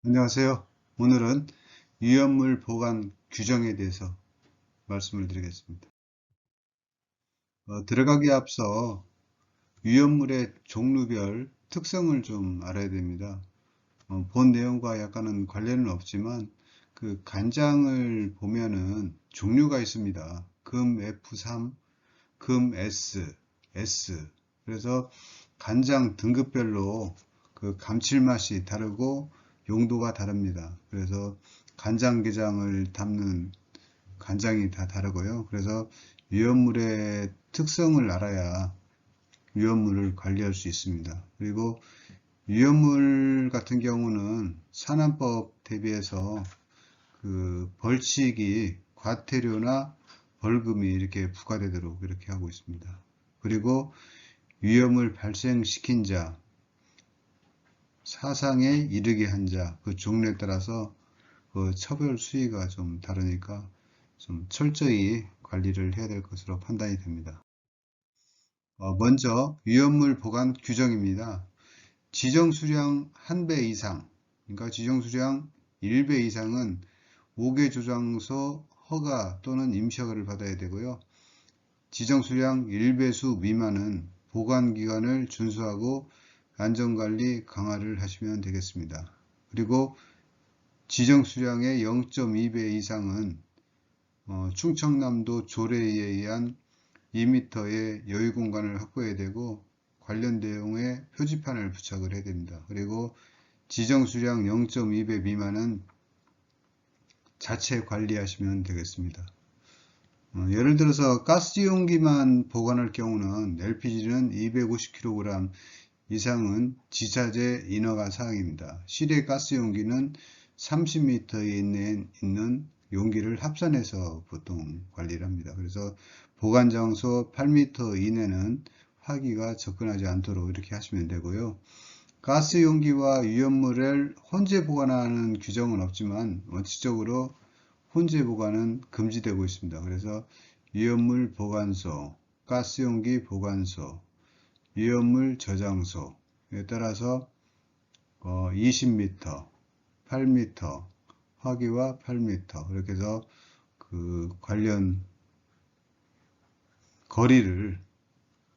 안녕하세요. 오늘은 위험물 보관 규정에 대해서 말씀을 드리겠습니다. 들어가기에 앞서 위험물의 종류별 특성을 좀 알아야 됩니다. 본 내용과 약간은 관련은 없지만 그 간장을 보면은 종류가 있습니다. 금 F3, 금 S, S. 그래서 간장 등급별로 그 감칠맛이 다르고 용도가 다릅니다. 그래서 간장게장을 담는 간장이 다 다르고요. 그래서 위험물의 특성을 알아야 위험물을 관리할 수 있습니다. 그리고 위험물 같은 경우는 산안법 대비해서 그 벌칙이 과태료나 벌금이 이렇게 부과되도록 이렇게 하고 있습니다. 그리고 위험을 발생시킨 자, 사상에 이르게 한 자, 그 종류에 따라서 그 처벌 수위가 좀 다르니까 좀 철저히 관리를 해야 될 것으로 판단이 됩니다. 먼저 위험물 보관 규정입니다. 지정 수량 1배 이상, 그러니까 지정 수량 1배 이상은 5개 조장소 허가 또는 임시허가를 받아야 되고요. 지정 수량 1배수 미만은 보관기간을 준수하고 안전관리 강화를 하시면 되겠습니다. 그리고 지정 수량의 0.2배 이상은 충청남도 조례에 의한 2m의 여유 공간을 확보해야 되고 관련 내용의 표지판을 부착을 해야 됩니다. 그리고 지정 수량 0.2배 미만은 자체 관리하시면 되겠습니다. 예를 들어서 가스용기만 보관할 경우는 LPG는 250kg 이상은 지자재 인허가 사항입니다. 실외 가스용기는 30m 이내에 있는 용기를 합산해서 보통 관리를 합니다. 그래서 보관장소 8m 이내는 화기가 접근하지 않도록 이렇게 하시면 되고요. 가스용기와 위험물을 혼재 보관하는 규정은 없지만 원칙적으로 혼재 보관은 금지되고 있습니다. 그래서 위험물 보관소, 가스용기 보관소, 위험물 저장소에 따라서 20m, 8m, 화기와 8m 이렇게 해서 그 관련 거리를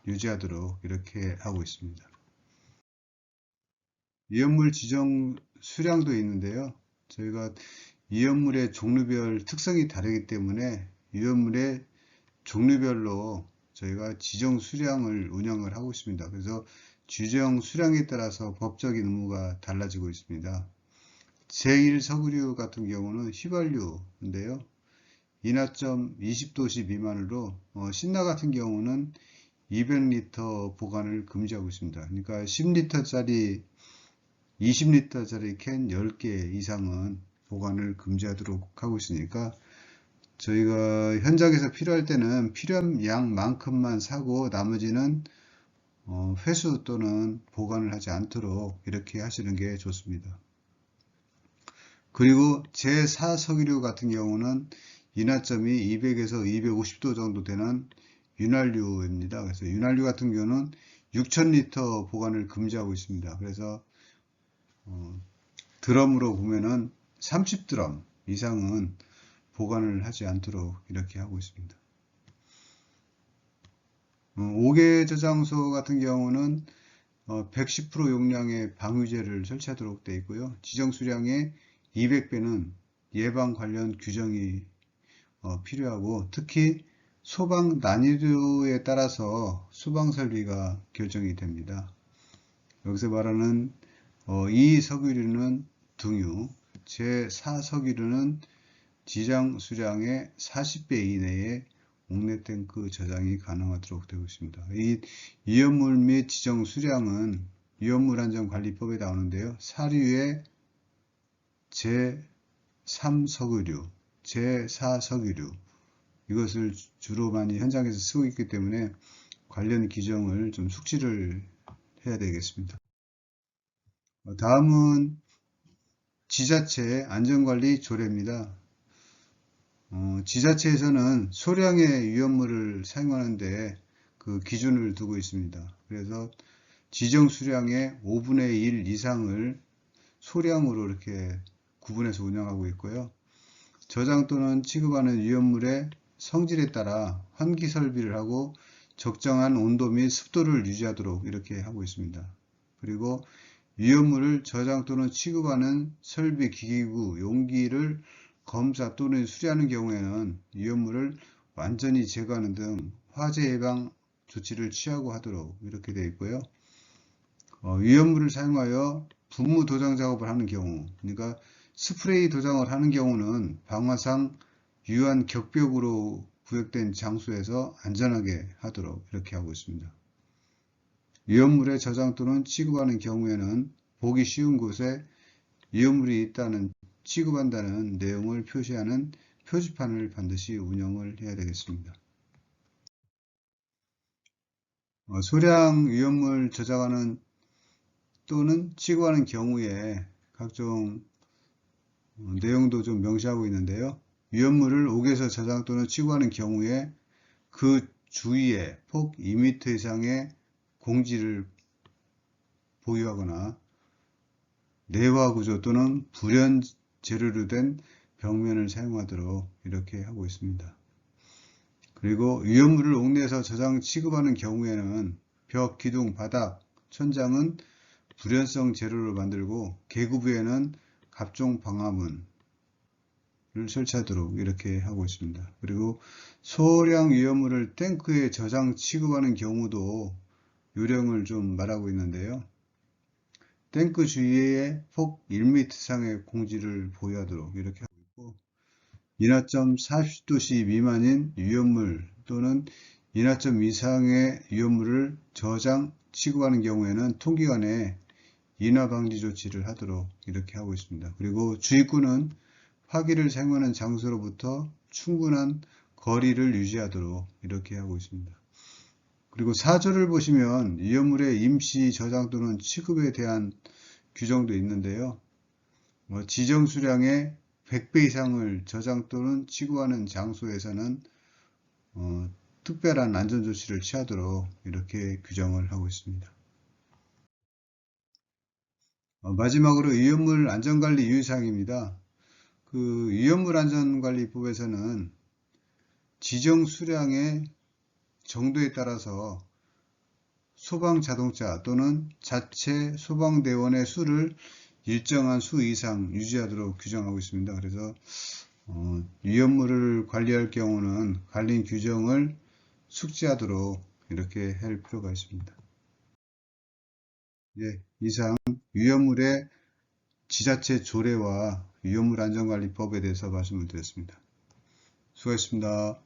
유지하도록 이렇게 하고 있습니다. 위험물 지정 수량도 있는데요. 저희가 위험물의 종류별 특성이 다르기 때문에 위험물의 종류별로 저희가 지정 수량을 운영을 하고 있습니다. 그래서 지정 수량에 따라서 법적인 의무가 달라지고 있습니다. 제1석유류 같은 경우는 휘발유인데요. 인하점 20도씨 미만으로 신나 같은 경우는 200리터 보관을 금지하고 있습니다. 그러니까 10리터짜리 20리터짜리 캔 10개 이상은 보관을 금지하도록 하고 있으니까 저희가 현장에서 필요할 때는 필요한 양만큼만 사고 나머지는 회수 또는 보관을 하지 않도록 이렇게 하시는 게 좋습니다. 그리고 제4석유류 같은 경우는 인하점이 200에서 250도 정도 되는 윤활유입니다. 그래서 윤활유 같은 경우는 6000리터 보관을 금지하고 있습니다. 그래서 드럼으로 보면은 30드럼 이상은 보관을 하지 않도록 이렇게 하고 있습니다. 5개 저장소 같은 경우는 110% 용량의 방부제를 설치하도록 되어 있고요. 지정 수량의 200배는 예방 관련 규정이 필요하고 특히 소방 난이도에 따라서 소방 설비가 결정이 됩니다. 여기서 말하는 이 석유류는 등유, 제4석유류는 지정 수량의 40배 이내에 옥내탱크 저장이 가능하도록 되어 있습니다. 이 위험물 및 지정 수량은 위험물 안전관리법에 나오는데요. 사류의 제3석유류, 제4석유류 이것을 주로 많이 현장에서 쓰고 있기 때문에 관련 규정을 좀 숙지를 해야 되겠습니다. 다음은 지자체 안전관리 조례입니다. 지자체에서는 소량의 위험물을 사용하는데 그 기준을 두고 있습니다. 그래서 지정 수량의 5분의 1 이상을 소량으로 이렇게 구분해서 운영하고 있고요. 저장 또는 취급하는 위험물의 성질에 따라 환기 설비를 하고 적정한 온도 및 습도를 유지하도록 이렇게 하고 있습니다. 그리고 위험물을 저장 또는 취급하는 설비, 기기구, 용기를 검사 또는 수리하는 경우에는 위험물을 완전히 제거하는 등 화재 예방 조치를 취하고 하도록 이렇게 되어 있고요. 위험물을 사용하여 분무 도장 작업을 하는 경우, 그러니까 스프레이 도장을 하는 경우는 방화상 유한 격벽으로 구역된 장소에서 안전하게 하도록 이렇게 하고 있습니다. 위험물의 저장 또는 취급하는 경우에는 보기 쉬운 곳에 위험물이 있다는 취급한다는 내용을 표시하는 표지판을 반드시 운영을 해야 되겠습니다. 소량 위험물 저장하는 또는 취급하는 경우에 각종 내용도 좀 명시하고 있는데요. 위험물을 옥에서 저장 또는 취급하는 경우에 그 주위에 폭 2m 이상의 공지를 보유하거나 내화 구조 또는 불연 재료로 된 벽면을 사용하도록 이렇게 하고 있습니다. 그리고 위험물을 옥내에서 저장 취급하는 경우에는 벽, 기둥, 바닥, 천장은 불연성 재료로 만들고 계구부에는 갑종 방화문을 설치하도록 이렇게 하고 있습니다. 그리고 소량 위험물을 탱크에 저장 취급하는 경우도 요령을 좀 말하고 있는데요. 탱크 주위에 폭 1m 이상의 공지를 보유하도록 이렇게 하고 있고, 인하점 40도씨 미만인 위험물 또는 인하점 이상의 위험물을 저장 취급하는 경우에는 통기관에 인하 방지 조치를 하도록 이렇게 하고 있습니다. 그리고 주입구는 화기를 사용하는 장소로부터 충분한 거리를 유지하도록 이렇게 하고 있습니다. 그리고 4조를 보시면 위험물의 임시 저장 또는 취급에 대한 규정도 있는데요. 지정 수량의 100배 이상을 저장 또는 취급하는 장소에서는 특별한 안전조치를 취하도록 이렇게 규정을 하고 있습니다. 마지막으로 위험물 안전관리 유의사항입니다. 그 위험물 안전관리법에서는 지정 수량의 정도에 따라서 소방 자동차 또는 자체 소방대원의 수를 일정한 수 이상 유지하도록 규정하고 있습니다. 그래서 위험물을 관리할 경우는 관리 규정을 숙지하도록 이렇게 할 필요가 있습니다. 예, 이상 위험물의 지자체 조례와 위험물 안전관리법에 대해서 말씀을 드렸습니다. 수고하셨습니다.